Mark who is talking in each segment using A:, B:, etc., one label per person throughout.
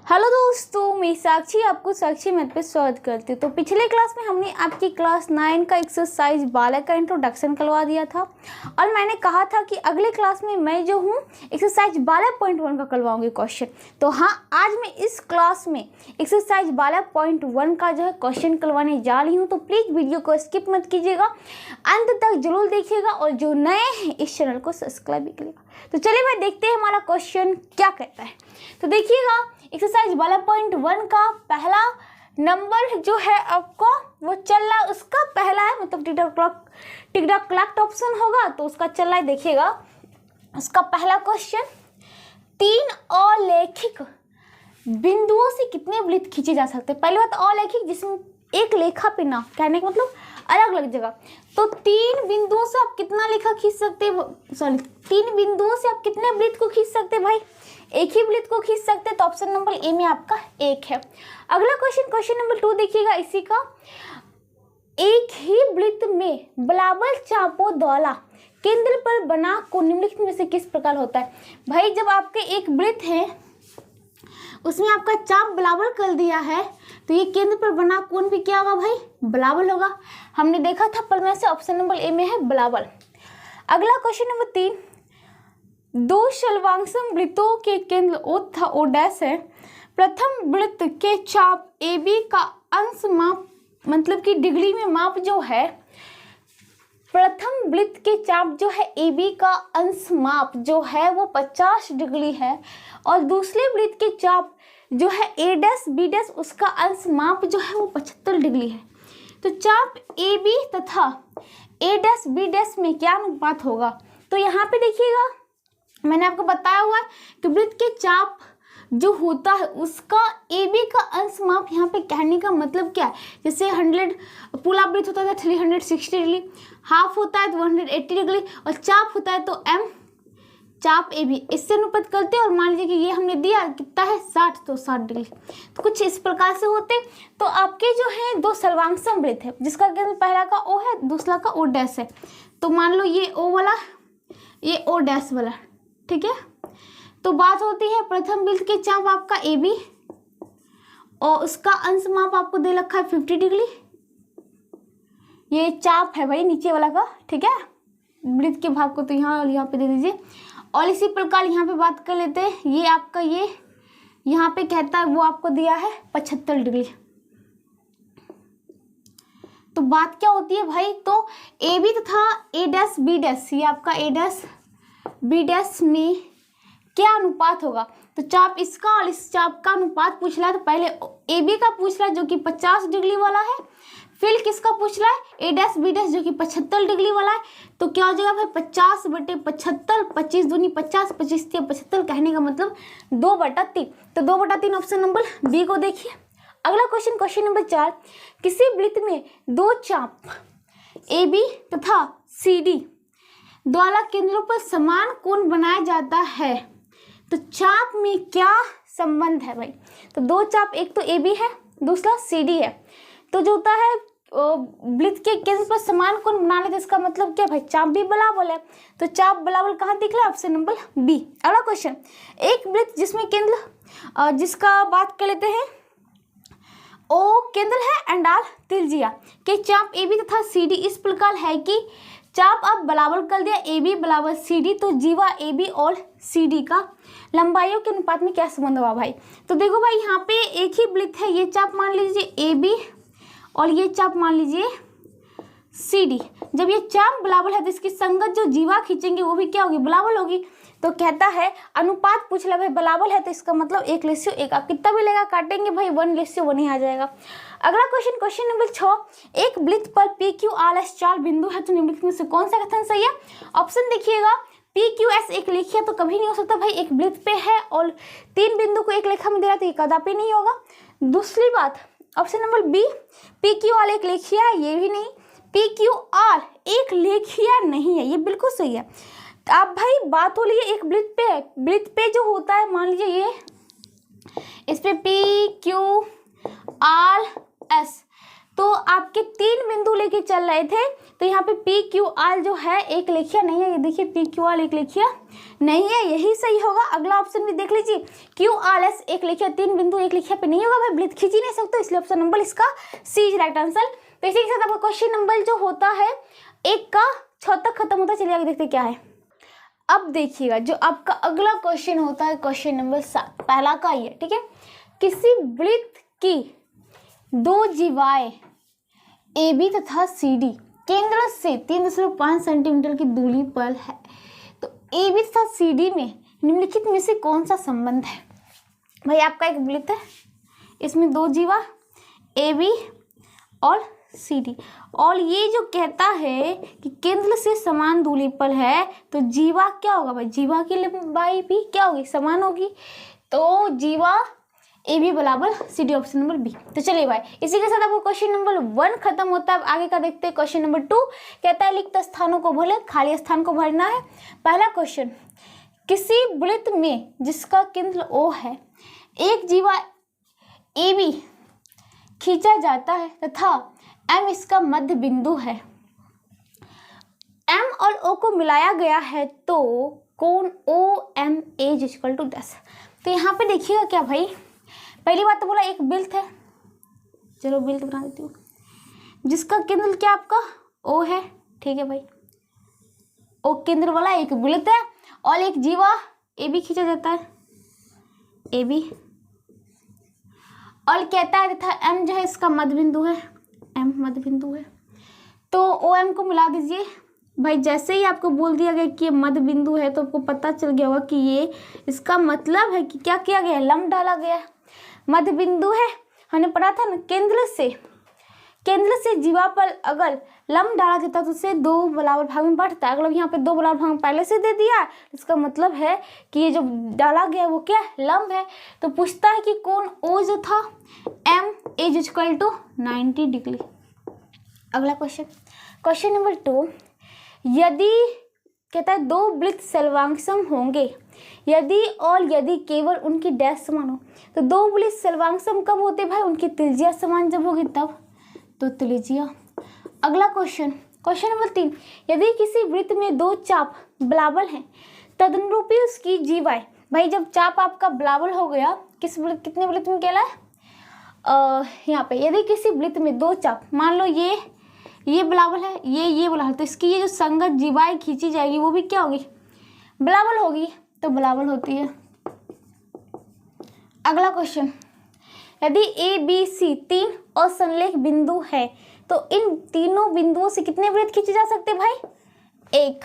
A: Hello दोस्तों, मैं साक्षी आपको साक्षी मैथ पे स्वागत करती हूँ। तो पिछले क्लास में हमने आपकी क्लास 9 का एक्सरसाइज 12 का इंट्रोडक्शन करवा दिया था और मैंने कहा था कि अगले क्लास में मैं जो हूँ एक्सरसाइज 12.1 का करवाऊंगी क्वेश्चन। तो हाँ, आज मैं इस क्लास में एक्सरसाइज 12.1 का जो है क्वेश्चन करवाने जा रही हूँ। तो प्लीज़ वीडियो को स्किप मत कीजिएगा, अंत तक जरूर देखिएगा और जो नए हैं इस चैनल को सब्सक्राइब भी करिएगा। तो चलिए भाई देखते हैं हमारा क्वेश्चन क्या कहता है। तो देखिएगा, एक्सरसाइज 12.1 का पहला नंबर जो है आपको वो चल रहा है, उसका पहला है मतलब टिक द क्लॉक ऑप्शन होगा तो उसका चल रहा है। देखिएगा उसका पहला क्वेश्चन, 3 अलेखिक बिंदुओं से कितने वृत्त खींचे जा सकते हैं। पहली बात अलेखिक, जिसमें एक लेखा पे ना, कहने का मतलब अलग अलग जगह। तो 3 बिंदुओं से आप कितना लेखा खींच सकते हैं, 3 बिंदुओं से आप कितने वृत्त को खींच सकते हैं भाई, एक ही वृत्त को खींच सकते हैं। तो ऑप्शन नंबर ए में आपका 1 है। अगला क्वेश्चन नंबर 2 देखिएगा इसी का, एक ही वृत्त में बराबर चापों द्वारा केंद्र पर बना को निम्नलिखित में से किस प्रकार होता है। भाई जब आपके एक वृत्त है उसमें आपका चाप बराबर कर दिया है तो ये केंद्र पर बना कोण भी क्या होगा भाई, बराबर होगा। हमने देखा था पर में से ऑप्शन नंबर ए में है बराबर। अगला क्वेश्चन नंबर 3, 2 शलवांशम वृत्तों के केंद्र O तथा O डैश है। प्रथम वृत्त के चाप AB का अंश माप मतलब कि डिग्री में माप जो है, प्रथम वृत्त के चाप जो है AB का अंश माप जो है वो 50 डिग्री है और दूसरे वृत्त के चाप जो है A डैश B डैश उसका अंश माप जो है वो 75 डिग्री है। तो चाप AB तथा A डैश B डैश में क्या अनुपात होगा। तो यहाँ पे देखिएगा मैंने आपको बताया हुआ है कि वृत्त के चाप जो होता है उसका AB का अंश माप, यहाँ पे कहने का मतलब क्या है, जैसे 100 पूरा वृत्त होता है 360 डिग्री, हाफ होता है तो 180 डिग्री और चाप होता है तो M चाप AB, इससे अनुपात करते हैं। और मान लीजिए कि ये हमने दिया कितना है 60, तो 60 डिग्री। तो कुछ इस प्रकार से होते। तो आपके जो है 2 सर्वांगसम वृत्त है जिसका केंद्र पहला का O है दूसरा का O डैश है। तो मान लो ये O वाला ये O डैश वाला, ठीक है। तो बात होती है प्रथम वृत्त के चाप आपका AB और उसका अंश माप आपको दे रखा है 50 डिग्री। ये चाप है भाई नीचे वाला का, ठीक है। वृत्त के भाग को तो यहाँ पे दे दीजिए। और इसी प्रकार यहाँ पे बात कर लेते हैं, ये आपका ये यहाँ पे कहता है वो आपको दिया है 75 डिग्री। तो बात क्या होती है भाई, तो AB तथा A डैश B डैश, ये आपका A डैश B डैश में क्या अनुपात होगा। तो चाप इसका और इस चाप का अनुपात पूछ रहा है। तो पहले AB का पूछ रहा है जो कि 50 डिग्री वाला है, फिर किसका पूछ रहा है A डैश B डैश जो कि 75 डिग्री वाला है। तो क्या हो जाएगा भाई 50/75, 25 दूनी 50, 25 तिया 75, कहने का मतलब 2/3। तो 2/3 ऑप्शन नंबर बी को देखिए। अगला क्वेश्चन नंबर 4, किसी वृत्त में 2 चाप AB तथा CD द्वारा केंद्रों पर समान कोण बनाया जाता है तो चाप में क्या संबंध है भाई। तो 2 चाप, एक तो AB है दूसरा CD है। तो जो होता है वृत्त के केंद्र पर समान कोण बना लेते, इसका मतलब क्या भाई, चाप भी बराबर है। तो चाप बराबर कहाँ दिख रहा है, ऑप्शन नंबर बी। अगला क्वेश्चन, एक वृत्त जिसमें केंद्र जिसका बात कर लेते हैं O केंद्र है एंड R त्रिज्या के चाप AB तथा CD इस प्रकार है कि चाप आप बराबर कर दिया AB बराबर CD, तो जीवा AB और CD का लंबाइयों के अनुपात में क्या संबंध हुआ भाई। तो देखो भाई यहाँ पे एक ही वृत्त है, ये चाप मान लीजिए AB और ये चाप मान लीजिए CD। जब ये चाप बराबर है तो इसकी संगत जो जीवा खींचेंगे वो भी क्या होगी, बराबर होगी। तो कहता है अनुपात पूछ ले भाई बराबर है तो इसका मतलब 1:1, आप कितना भी लेगा काटेंगे भाई 1:1 ही आ जाएगा। अगला क्वेश्चन नंबर 6, एक वृत्त पर PQRS 4 बिंदु है तो निम्नलिखित में से कौन सा कथन सही है। ऑप्शन देखिएगा, PQS एक लेखिया तो कभी नहीं हो सकता भाई, एक वृत्त पे है और 3 बिंदु को एक लेखा में दे रहा तो ये कदापि नहीं होगा। दूसरी बात ऑप्शन नंबर बी, PQR एक लेखिया है, ये भी नहीं। PQR एक लेखिया नहीं है, ये बिल्कुल सही है। अब भाई बात हो रही है एक वृत्त पे है, वृत्त पे जो होता है मान लीजिए ये इस पे PQRS तो आपके 3 बिंदु लेके चल रहे थे, तो यहाँ पे पी क्यू आर जो है एक लिखिया नहीं है, ये देखिए पी क्यू आर एक लिखिया नहीं है, यही सही होगा। अगला ऑप्शन भी देख लीजिए, क्यू आर एस एक लिखिया, 3 बिंदु एक लिखिया पे नहीं होगा भाई, वृत्त खींच ही नहीं सकते, इसलिए ऑप्शन नंबर इसका सी इज राइट आंसर। तो इसी के साथ आपका क्वेश्चन नंबर जो होता है 1 का 6 तक खत्म होता है। चलिए आगे देखते क्या है। अब देखिएगा जो आपका अगला क्वेश्चन होता है क्वेश्चन नंबर 7, पहला का ही है, ठीक है। किसी वृत्त की 2 जीवाएं ए बी तथा सी डी केंद्र से 3.5 सेंटीमीटर की दूरी पर है, तो ए बी तथा सी डी में निम्नलिखित में से कौन सा संबंध है। भाई आपका एक वृत्त है, इसमें 2 जीवा ए बी और सी डी, और ये जो कहता है कि केंद्र से समान दूरी पर है, तो जीवा क्या होगा भाई, जीवा की लंबाई भी क्या होगी, समान होगी। तो जीवा ए बी बराबर C D, option number B. तो चलिए भाई इसी के साथ आपको क्वेश्चन नंबर 1 खत्म होता है। अब आगे का देखते हैं क्वेश्चन नंबर 2। कहता है लिखित स्थानों को भरे, खाली स्थान को भरना है। पहला क्वेश्चन, किसी वृत्त में जिसका केंद्र ओ है, एक जीवा ए बी खींचा जाता है तथा एम इसका मध्य बिंदु है, एम और ओ को मिलाया गया है, तो कोण O M as equal to 10। तो यहाँ पे देखिएगा क्या भाई, पहली बात तो बोला एक वृत्त है, चलो वृत्त बना देती हूँ, जिसका केंद्र क्या आपका ओ है, ठीक है भाई, ओ केंद्र वाला एक वृत्त है, और एक जीवा ए बी खींचा जाता है, ए बी, और कहता है तथा एम जो है इसका मध्य बिंदु है, एम मध्य बिंदु है, तो ओ एम को मिला दीजिए भाई। जैसे ही आपको बोल दिया गया कि ये मध्य बिंदु है, तो आपको पता चल गया होगा कि ये इसका मतलब है कि क्या किया गया है, लंब डाला गया है। मध्य बिंदु है, हमने पढ़ा था ना, केंद्र से जीवा पर अगर लंब डाला जाता तो उसे 2 बराबर भाग में बांटता है। अगर यहाँ पे 2 बराबर भाग में पहले से दे दिया, इसका मतलब है कि ये जो डाला गया वो क्या है, लंब है। तो पूछता है कि कोण ओ जो था M as equal to 90 degree. अगला क्वेश्चन नंबर 2, यदि कहता है 2 वृत्त सर्वांगसम होंगे, यदि केवल उनकी डैश समान हो, तो 2 वृत्त सर्वांगसम कब होते भाई, उनकी त्रिज्या समान जब होगी तब, तो त्रिज्या। अगला क्वेश्चन नंबर 3, यदि किसी वृत्त में 2 चाप बराबर हैं, तदनुरूपी उसकी जीवाएं, भाई जब चाप आपका बराबर हो गया, कितने वृत्त में कहला है, यहाँ पे यदि किसी वृत्त में 2 चाप, मान लो ये बराबर है, ये बराबर, तो इसकी ये जो संगत जीवाएं खींची जाएगी वो भी क्या होगी, बराबर होगी, तो बराबर होती है। अगला क्वेश्चन, यदि ए बी सी 3 असंलेख बिंदु है, तो इन तीनों बिंदुओं से कितने वृत्त खींचे जा सकते हैं भाई, 1।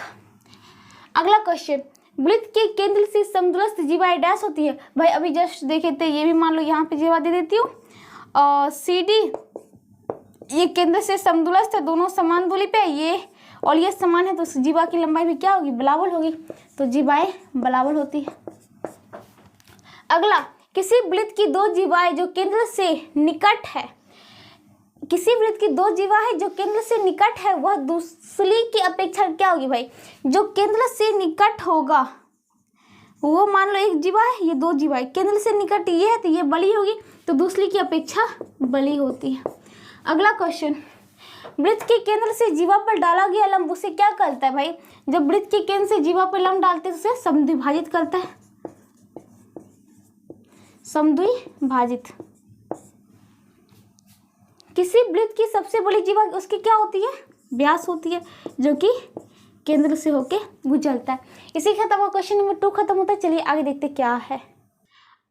A: अगला क्वेश्चन, वृत्त के केंद्र से समदूरस्थ जीवाएं डैश होती है, भाई अभी जस्ट देखे थे, ये भी मान लो यहाँ पे जीवा दे देती हूँ, और सी डी ये केंद्र से समदूरस्थ है, दोनों समान दूरी पे, ये और ये समान है, तो जीवा की लंबाई भी क्या होगी, बराबर होगी, तो जीवाएं बराबर होती है। अगला, किसी वृत्त की 2 जीवाएं जो केंद्र से निकट है, किसी वृत्त की 2 जीवा है जो केंद्र से निकट है, वह दूसरी की अपेक्षा क्या होगी भाई, जो केंद्र से निकट होगा वो मान लो एक जीवा है, ये 2 जीवा है, केंद्र से निकट ये है तो ये बड़ी होगी, तो दूसरी की अपेक्षा बड़ी होती है। अगला क्वेश्चन, वृत्त के केंद्र से जीवा पर डाला गया लंब उसे क्या करता है भाई, जब वृत्त के केंद्र से जीवा पर लंब डालते हैं उसे समद्विभाजित करता है, समद्विभाजित। किसी वृत्त की सबसे बड़ी जीवा उसकी क्या होती है, व्यास होती है, जो कि केंद्र से होके गुजरता है। इसी के साथ आपका क्वेश्चन नंबर 2 खत्म होता है। चलिए आगे देखते क्या है।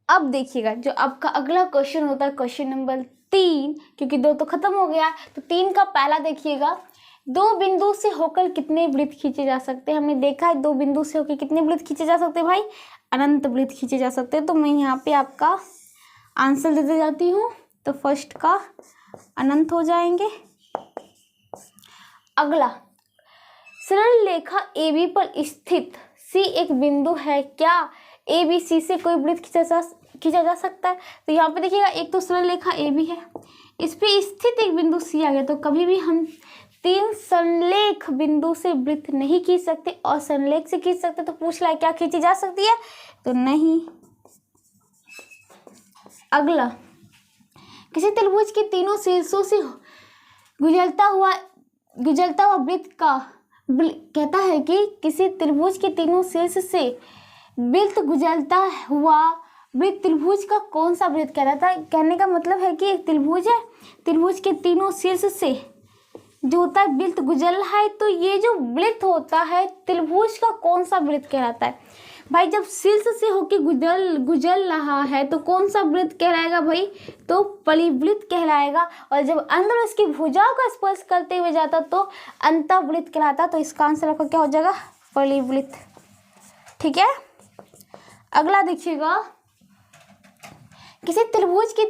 A: अब देखिएगा जो आपका अगला क्वेश्चन होता है क्वेश्चन नंबर 3, क्योंकि 2 तो खत्म हो गया, तो 3 का पहला देखिएगा, 2 बिंदु से होकर कितने वृत्त खींचे जा सकते हैं। हमने देखा है 2 बिंदु से होकर कितने वृत्त खींचे जा सकते हैं भाई, अनंत वृत्त खींचे जा सकते हैं। तो मैं यहाँ पे आपका आंसर देते जाती हूँ, तो फर्स्ट का अनंत हो जाएंगे। अगला, सरल रेखा AB पर स्थित C एक बिंदु है, क्या ABC से कोई वृत्त खींचा जा सकता है। तो यहाँ पे देखिएगा एक तो सरल रेखा AB है, इस पे स्थित एक बिंदु C आ गया, तो कभी भी हम 3 संलेख बिंदु से वृत्त नहीं खींच सकते, और संलेख से खींच सकते। तो पूछ रहा है क्या खींची जा सकती है, तो नहीं। अगला, किसी त्रिभुज के तीनों शीर्षों से गुजरता हुआ वृत्त का कहता है कि किसी त्रिभुज के तीनों शीर्ष से वृत्त गुजरता हुआ वृत्त त्रिभुज का कौन सा वृत्त कहलाता है। कहने का मतलब है कि एक त्रिभुज है, त्रिभुज के तीनों शीर्ष से जो होता है वृत्त गुजर रहा है, तो ये जो वृत्त होता है त्रिभुज का कौन सा वृत्त कहलाता है भाई। जब शीर्ष से होके गुजर रहा है तो कौन सा वृत्त कहलाएगा भाई, तो परिवृत्त कहलाएगा। और जब अंदर उसकी भुजाओं का स्पर्श करते हुए जाता तो अंतःवृत्त कहलाता। तो इसका आंसर आपका क्या हो जाएगा, परिवृत्त। ठीक है, अगला देखिएगा, किसी त्रिभुज के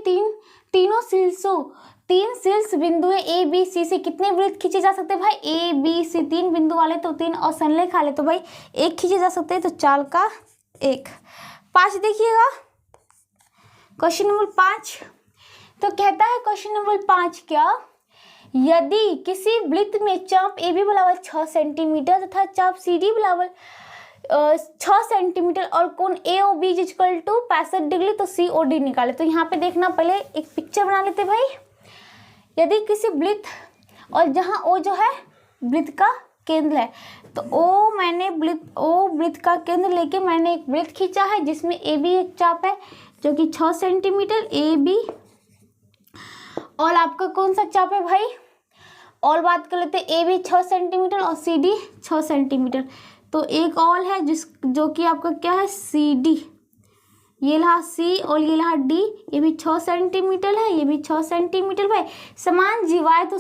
A: तीन शीर्ष बिंदु ए बी सी से कितने वृत्त खींचे जा सकते हैं भाई। ए बी सी 3 बिंदु वाले तो 3 और संलेख वाले तो भाई 1 खींचे जा सकते हैं, तो 4 का 1। 5 देखिएगा, क्वेश्चन नंबर 5 तो कहता है क्वेश्चन नंबर 5 क्या, यदि किसी वृत्त में चाप ए बी बराबर 6 सेंटीमीटर तथा चाप सी डी बराबर 6 सेंटीमीटर और कोण A O B equal to 65 degree, तो सी ओ डी निकाले। तो यहाँ पे देखना, पहले एक पिक्चर बना लेते भाई। यदि किसी वृत्त और जहाँ ओ जो है वृत्त का केंद्र है, तो ओ वृत्त का केंद्र लेके मैंने एक वृत्त खींचा है जिसमें ए बी एक चाप है जो कि 6 सेंटीमीटर ए बी, और आपका कौन सा चाप है भाई, और बात कर लेते हैं ए बी 6 सेंटीमीटर और सी डी 6 सेंटीमीटर। तो एक और है जो कि आपका क्या है, सी डी, ये रहा सी और ये रहा डी, ये भी 6 सेंटीमीटर है, ये भी 6 सेंटीमीटर भाई। समान जीवाएं तो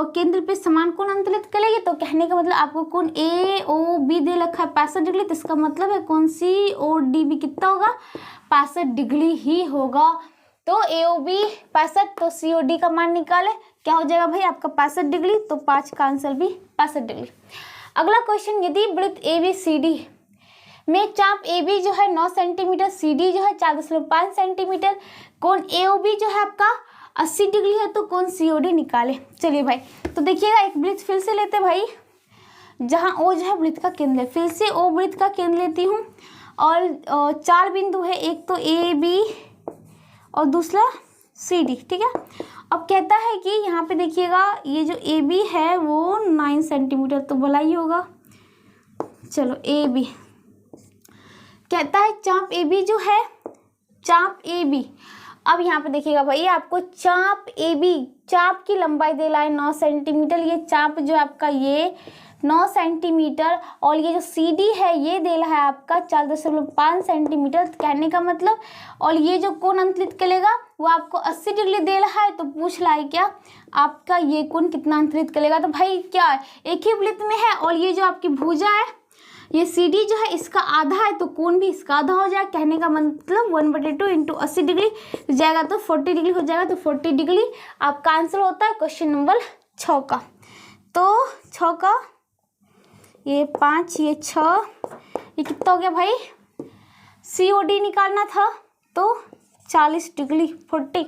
A: केंद्र पे समान कोण अंतरित करेगी। तो कहने का मतलब आपको कोण ए ओ बी दे रखा है 65 डिग्री, तो इसका मतलब है कोण सी ओ डी भी कितना होगा, 65 डिग्री ही होगा। तो ए ओ बी 65, तो सी ओ डी का मान निकाले, क्या हो जाएगा भाई आपका 65 डिग्री, तो 5 का आंसर भी 65 डिग्री। अगला क्वेश्चन, यदि वृत्त ए बी सी डी में चाप ए बी जो है 9 सेंटीमीटर, सी डी जो है 4.5 सेंटीमीटर, कोण ए ओ बी जो है आपका 80 डिग्री है, तो कोण सी ओ डी निकाले। चलिए भाई, तो देखिएगा एक वृत्त फिर से लेते भाई, जहाँ ओ जो है वृत्त का केंद्र है, फिर से ओ वृत्त का केंद्र लेती हूँ, और 4 बिंदु है, एक तो ए बी और दूसरा सी डी। ठीक है, अब कहता है कि यहाँ पे देखिएगा ये जो ए बी है वो 9 सेंटीमीटर, तो भला ही होगा। चलो ए बी कहता है चाप ए बी जो है, चाप ए बी, अब यहाँ पे देखिएगा भाई आपको चाप ए बी, चाप की लंबाई दे रहा है 9 सेंटीमीटर, ये चाप जो आपका ये 9 सेंटीमीटर, और ये जो सी डी है ये दे रहा है आपका 4.5 सेंटीमीटर। कहने का मतलब, और ये जो कोण अंतरित करेगा वो आपको 80 डिग्री दे रहा है, तो पूछ रहा है क्या आपका ये कोण कितना अंतरित करेगा। तो भाई क्या है, एक ही वृत्त में है, और ये जो आपकी भुजा है ये सी डी जो है इसका आधा है, तो कोण भी इसका आधा हो जाएगा। कहने का मतलब 1/2 इंटू 80 डिग्री जाएगा तो 40 डिग्री हो जाएगा, तो 40 डिग्री आपका आंसर होता है क्वेश्चन नंबर 6 का। तो 6 का ये 5 ये 6, ये कितना हो गया भाई, सी ओ डी निकालना था, तो 40 डिग्री 40।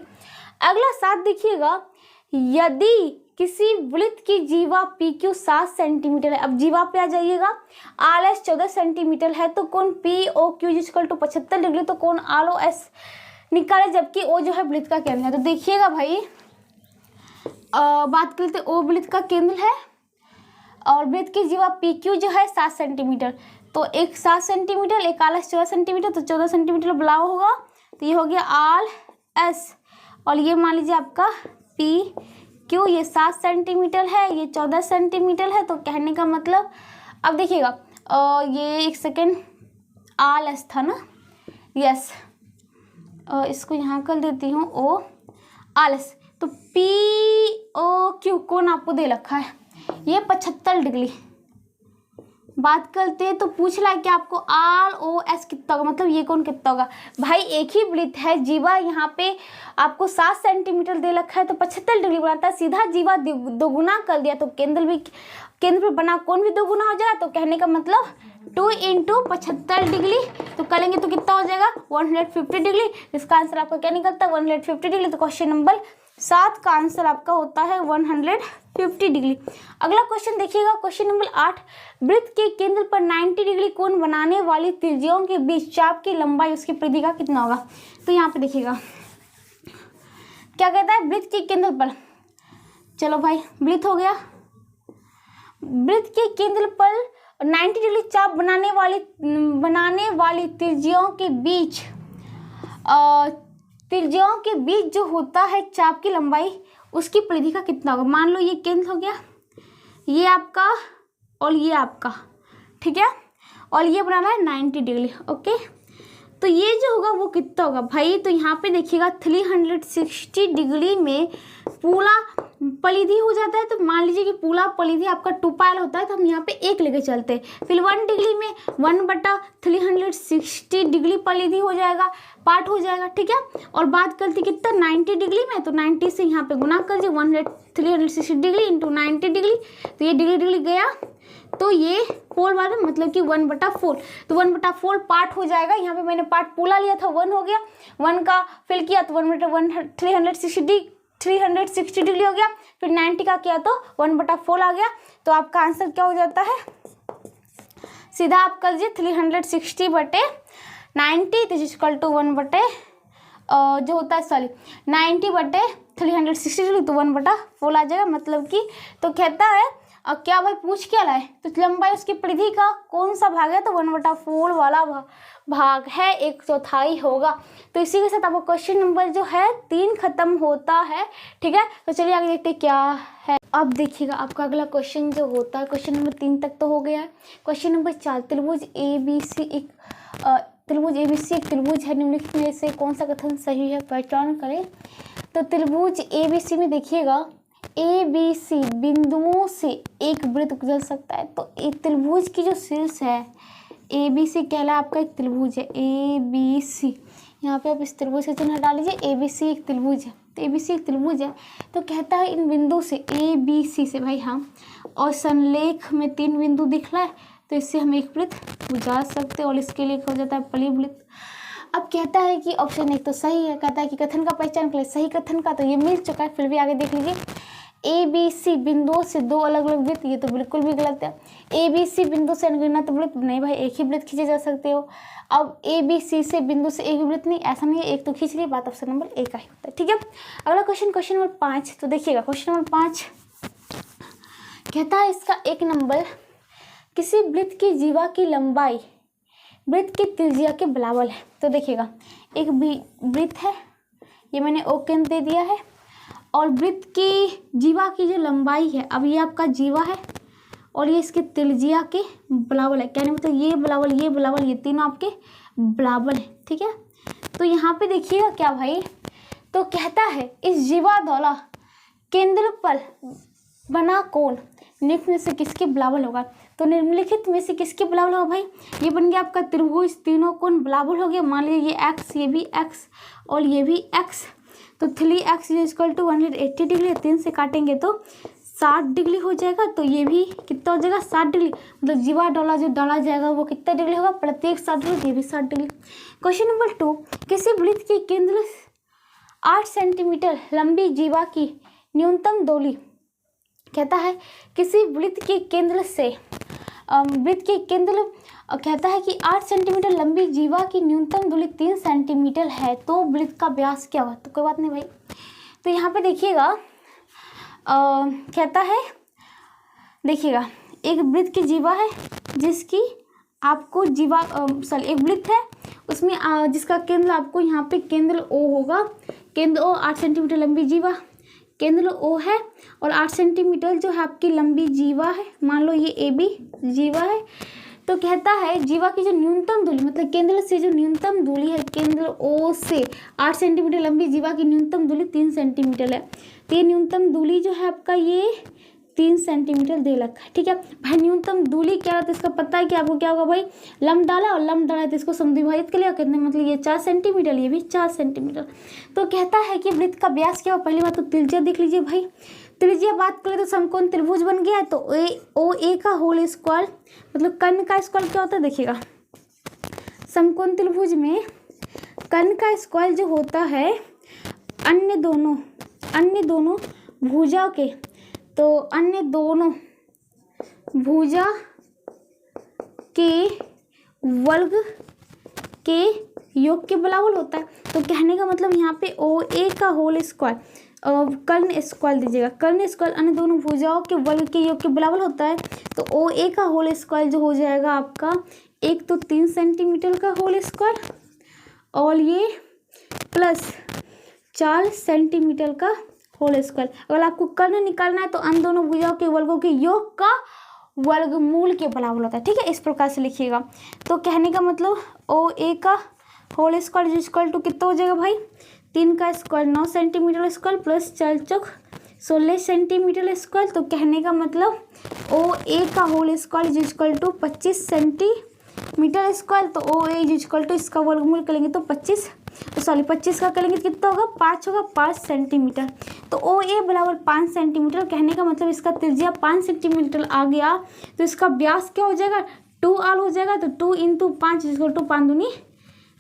A: अगला 7 देखिएगा, यदि किसी वृत्त की जीवा पी क्यू 7 सेंटीमीटर है, अब जीवा पे आ जाइएगा, आर एस 14 सेंटीमीटर है, तो कोण P O Q equal to 75 degree, तो कोण आर ओ एस निकाले, जबकि ओ जो है वृत्त का केंद्र है। तो देखिएगा भाई बात करते ओ वृत्त का केंद्र है, और वृत्त की जीवा पी क्यू जो है 7 सेंटीमीटर, तो एक 7 सेंटीमीटर, एक आर एस 14 सेंटीमीटर, तो 14 सेंटीमीटर बुलाव होगा, तो ये हो गया आर एस, और ये मान लीजिए आपका पी क्यों, ये 7 सेंटीमीटर है, ये 14 सेंटीमीटर है। तो कहने का मतलब, अब देखिएगा ये एक सेकेंड, आर एस था ना, यस, इसको यहाँ कर देती हूँ ओ आर एस, तो पी ओ क्यू कोण आपको दे रखा है ये 75 डिग्री। बात करते हैं तो पूछ रहा है कि आपको आर ओ एस कितना होगा, मतलब ये कोण कितना होगा। भाई एक ही वृत्त है, जीवा यहाँ पे आपको 7 सेंटीमीटर दे रखा है, तो 75 डिग्री बनाता है, सीधा जीवा दोगुना कर दिया, तो केंद्र पे बना कोण भी दोगुना हो जाएगा। तो कहने का मतलब 2 इंटू 75 डिग्री, तो करेंगे तो कितना हो जाएगा 150 डिग्री। इसका आंसर आपका क्या निकलता है 150 डिग्री। तो क्वेश्चन नंबर 7 का आंसर आपका होता है 150 डिग्री। अगला क्वेश्चन देखिएगा, क्वेश्चन नंबर 8, वृत्त के केंद्र पर 90 डिग्री कोण बनाने वाली त्रिज्याओं के बीच चाप की लंबाई उसकी परिधि का कितना होगा। तो यहाँ पे देखिएगा क्या कहता है, वृत्त के केंद्र पर चलो भाई, वृत्त हो गया। वृत्त के केंद्र पर 90 डिग्री चाप बनाने वाली त्रिज्याओं के बीच जो होता है चाप की लंबाई, उसकी परिधि का कितना होगा। मान लो ये केंद्र हो गया, ये आपका और ये आपका, ठीक है, और ये बनाना है 90 डिग्री। ओके, तो ये जो होगा वो कितना होगा भाई। तो यहाँ पे देखिएगा 360 डिग्री में पूरा परिधि हो जाता है। तो मान लीजिए कि पूरा परिधि आपका 2 पाई होता है, तो हम यहाँ पे 1 लेके चलते हैं। फिर 1 डिग्री में 1/360 डिग्री परिधि हो जाएगा, पार्ट हो जाएगा, ठीक है। और बात करते कितना 90 डिग्री में, तो 90 से यहाँ पे गुना कर दीजिए 360 डिग्री इंटू 90 डिग्री, तो ये डिग्री गया, तो ये 4 वाला मतलब कि 1/4, तो 1/4 पार्ट हो जाएगा। यहाँ पे मैंने पार्ट पूरा लिया था, 1 हो गया, 1 का फिल किया तो 360 डिग्री हो गया। फिर 90 का किया तो 1/4 आ गया। तो आपका आंसर क्या हो जाता है, सीधा आप कर दीजिए 360/90 इक्वल टू 1 जो होता है, सॉरी 90/360 डिग्री, तो 1/4 आ जाएगा। मतलब कि तो कहता है क्या भाई पूछ क्या लाए, तो लंबाई उसकी परिधि का कौन सा भाग है, तो 1/4 वाला भाग है, 1/4 होगा। तो इसी के साथ आपका क्वेश्चन नंबर जो है 3 खत्म होता है, ठीक है। तो चलिए आगे देखते हैं क्या है। अब देखिएगा आपका अगला क्वेश्चन जो होता है, क्वेश्चन नंबर 3 तक तो हो गया है। क्वेश्चन नंबर 4, त्रिभुज ABC एक त्रिभुज है, निम्नलिखित में से कौन सा कथन सही है, पहचान करें। तो त्रिभुज ABC में देखिएगा ABC बिंदुओं से एक वृत्त गुजर सकता है। तो एक त्रिभुज की जो शीर्ष है ABC कहला आपका एक त्रिभुज है ABC। यहाँ पे आप इस त्रिभुज का चिन्ह हटा लीजिए, ABC एक त्रिभुज है, तो ABC एक त्रिभुज है। तो कहता है इन बिंदु से ABC से भाई हम, और संलेख में 3 बिंदु दिख रहा है, तो इससे हम एक वृत्त गुजार सकते हैं, और इसके लिए हो जाता है परिवृत्त। अब कहता है कि ऑप्शन 1 तो सही है, कहता है कि कथन का पहचान कर ले, सही कथन का तो ये मिल चुका है, फिर भी आगे देख लीजिए। ABC बिंदुओं से 2 अलग अलग वृत्त, ये तो बिल्कुल भी गलत है। ABC बिंदु से अनगिनत वृत्त नहीं भाई, एक ही वृत्त खींचे जा सकते हो। अब ABC से बिंदु से एक भी वृत्त नहीं, ऐसा नहीं है, एक तो खींच ली, बात ऑप्शन नंबर 1 का ही होता है, ठीक है। अगला क्वेश्चन, क्वेश्चन नंबर 5, तो देखिएगा क्वेश्चन नंबर 5 कहता है इसका 1 नंबर, किसी वृत्त की जीवा की लंबाई वृत्त की त्रिज्या के बराबर है। तो देखिएगा एक वृत्त है, ये मैंने O केंद्र दे दिया है, और वृत्त की जीवा की जो लंबाई है, अब ये आपका जीवा है और ये इसके त्रिज्या के बराबर है, कहने मतलब ये बराबर ये तीनों आपके बराबर है, ठीक है। तो यहाँ पे देखिएगा क्या भाई, तो कहता है इस जीवा द्वारा केंद्र पर बना कोण निम्नलिखित में से किसके बराबर होगा। तो निम्नलिखित में से किसके बराबर होगा भाई, ये बन गया आपका त्रिभुज, तीनों कोण बराबर हो गया। मान लीजिए ये x, ये भी x और ये भी x, तो 3x इक्वल टू 180 डिग्री, 3 से काटेंगे तो 60 डिग्री हो जाएगा। तो ये भी कितना हो जाएगा 60 डिग्री, मतलब जीवा डोला जो डाला जाएगा वो कितना डिग्री होगा, प्रत्येक 60 डिग्री, ये भी 60 डिग्री। क्वेश्चन नंबर 2, किसी वृत्त के केंद्र 8 सेंटीमीटर लंबी जीवा की न्यूनतम दूरी, कहता है किसी वृत्त के केंद्र से कहता है कि 8 सेंटीमीटर लंबी जीवा की न्यूनतम दूरी 3 सेंटीमीटर है, तो वृत्त का व्यास क्या हुआ। तो कोई बात नहीं भाई, तो यहाँ पे देखिएगा कहता है, देखिएगा एक वृत्त की जीवा है जिसकी आपको एक वृत्त है उसमें जिसका केंद्र आपको यहाँ पे केंद्र O होगा, केंद्र O 8 सेंटीमीटर लंबी जीवा, केंद्र O है और 8 सेंटीमीटर जो है आपकी लंबी जीवा है, मान लो ये AB जीवा है। तो कहता है जीवा की जो न्यूनतम दूरी, मतलब केंद्र से जो न्यूनतम दूरी है, केंद्र O से 8 सेंटीमीटर लंबी जीवा की न्यूनतम दूरी 3 सेंटीमीटर है। तो ये न्यूनतम दूरी जो है आपका ये 3 सेंटीमीटर दे रखा है, ठीक है भाई। न्यूनतम दूरी क्या है तो इसका पता है कि आपको क्या होगा भाई, लंब डाला और लंब डाला तो इसको समद्विभाजित कर लिया, कितने मतलब ये 4 सेंटीमीटर, ये भी 4 सेंटीमीटर। तो कहता है कि वृत्त का व्यास क्या हो, पहली बात तो त्रिज्या देख लीजिए भाई, त्रिज्या बात करें तो समकोण त्रिभुज बन गया है। तो OA का होल स्क्वायर मतलब कर्ण का स्क्वायर क्या होता है, देखिएगा समकोण त्रिभुज में कर्ण का स्क्वायर जो होता है अन्य दोनों भुजा के, तो अन्य दोनों भुजा के वर्ग के योग के बराबर होता है। तो कहने का मतलब यहाँ पे OA का होल स्क्वायर कर्ण स्क्वायर दीजिएगा। कर्ण स्क्वायर अन्य दोनों भुजाओं के वर्ग के योग के बराबर होता है। तो ओ ए का होल स्क्वायर जो हो जाएगा आपका, एक तो 3 सेंटीमीटर का होल स्क्वायर और ये प्लस 4 सेंटीमीटर का होल स्क्वायर। अगर आपको कर्ण निकालना है तो अन्य दोनों भुजाओं के वर्गों के योग का वर्गमूल के बराबर होता है। ठीक है, इस प्रकार से लिखिएगा। तो कहने का मतलब ओ ए का होल स्क्वायर इक्वल टू कितना हो जाएगा भाई, 3 का स्क्वायर 9 सेंटीमीटर स्क्वायर प्लस 4 चौक 16 सेंटीमीटर स्क्वायर। तो कहने का मतलब ओ ए का whole square equal to 25 centimetre square. तो ओ ए इक्वल टू इसका वर्गमूल करेंगे तो 25 का करेंगे तो कितना होगा, 5 होगा, 5 सेंटीमीटर। तो ओ ए बराबर 5 सेंटीमीटर। कहने का मतलब इसका त्रिज्या 5 सेंटीमीटर आ गया तो इसका व्यास क्या हो जाएगा, 2r हो जाएगा। तो 2 इंटू 5 इक्वल टू 5 दूनी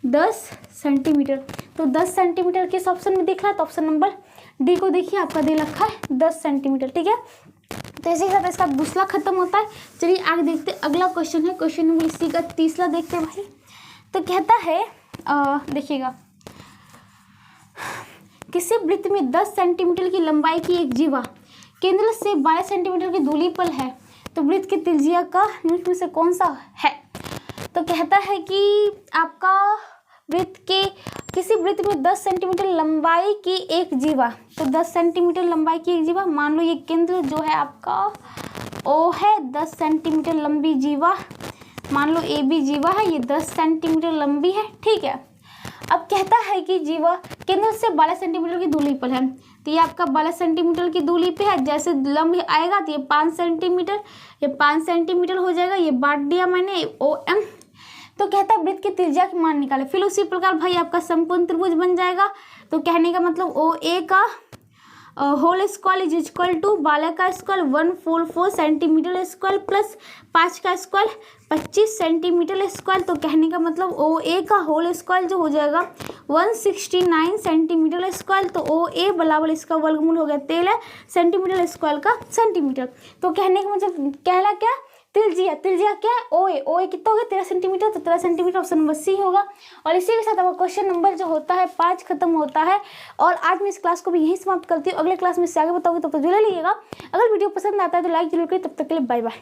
A: 10 सेंटीमीटर। तो 10 सेंटीमीटर किस ऑप्शन में दिख रहा है, तो ऑप्शन नंबर डी को देखिए, आपका दे रखा है 10 सेंटीमीटर। ठीक है, तो इसी के साथ इसका दूसरा खत्म होता है। चलिए आगे देखते हैं, अगला क्वेश्चन है क्वेश्चन नंबर इसी का तीसरा देखते हैं भाई। तो कहता है देखिएगा, किसी वृत्त में 10 सेंटीमीटर की लंबाई की एक जीवा केंद्र से 12 सेंटीमीटर की दूरी पर है, तो वृत्त की त्रिज्या का निम्न में से कौन सा है। तो कहता है कि आपका किसी वृत्त में 10 सेंटीमीटर लंबाई की एक जीवा, तो 10 सेंटीमीटर लंबाई की एक जीवा, मान लो ये केंद्र जो है आपका ओ है, 10 सेंटीमीटर लंबी जीवा, मान लो ए बी जीवा है, ये 10 सेंटीमीटर लंबी है। ठीक है, अब कहता है कि जीवा केंद्र से 12 सेंटीमीटर की दूरी पर है। तो ये आपका 12 सेंटीमीटर की दूरी पे है, जैसे लंब आएगा तो ये 5 सेंटीमीटर, ये 5 सेंटीमीटर हो जाएगा, ये बांट दिया मैंने ओ एम। तो कहता है वृत्त की त्रिज्या की मान निकाले। फिर उसी प्रकार भाई आपका समकोण त्रिभुज बन जाएगा। तो कहने का मतलब ओ ए का होल स्क्वायर इक्वल टू 12 का स्क्वायर 144 सेंटीमीटर स्क्वायर प्लस 5 का स्क्वायर 25 सेंटीमीटर स्क्वायर। तो कहने का मतलब ओ ए का होल स्क्वायर जो हो जाएगा 169 सेंटीमीटर स्क्वायर। तो ओ ए बराबर इसका वर्गमूल हो गया 13 सेंटीमीटर स्क्वायर का सेंटीमीटर। तो कहने का मतलब कहला क्या, त्रिज्या क्या है, ओ ए कितना हो गया 13 सेंटीमीटर। तो 13 सेंटीमीटर ऑप्शन नंबर सी होगा। और इसी के साथ आपका क्वेश्चन नंबर जो होता है 5 खत्म होता है। और आज मैं इस क्लास को भी यहीं समाप्त करती हूँ। अगले क्लास में इससे आगे बताऊंगी, तब तक जुड़े रहिएगा। अगर वीडियो पसंद आता है तो लाइक जरूर करें। तब तक के लिए बाय बाय।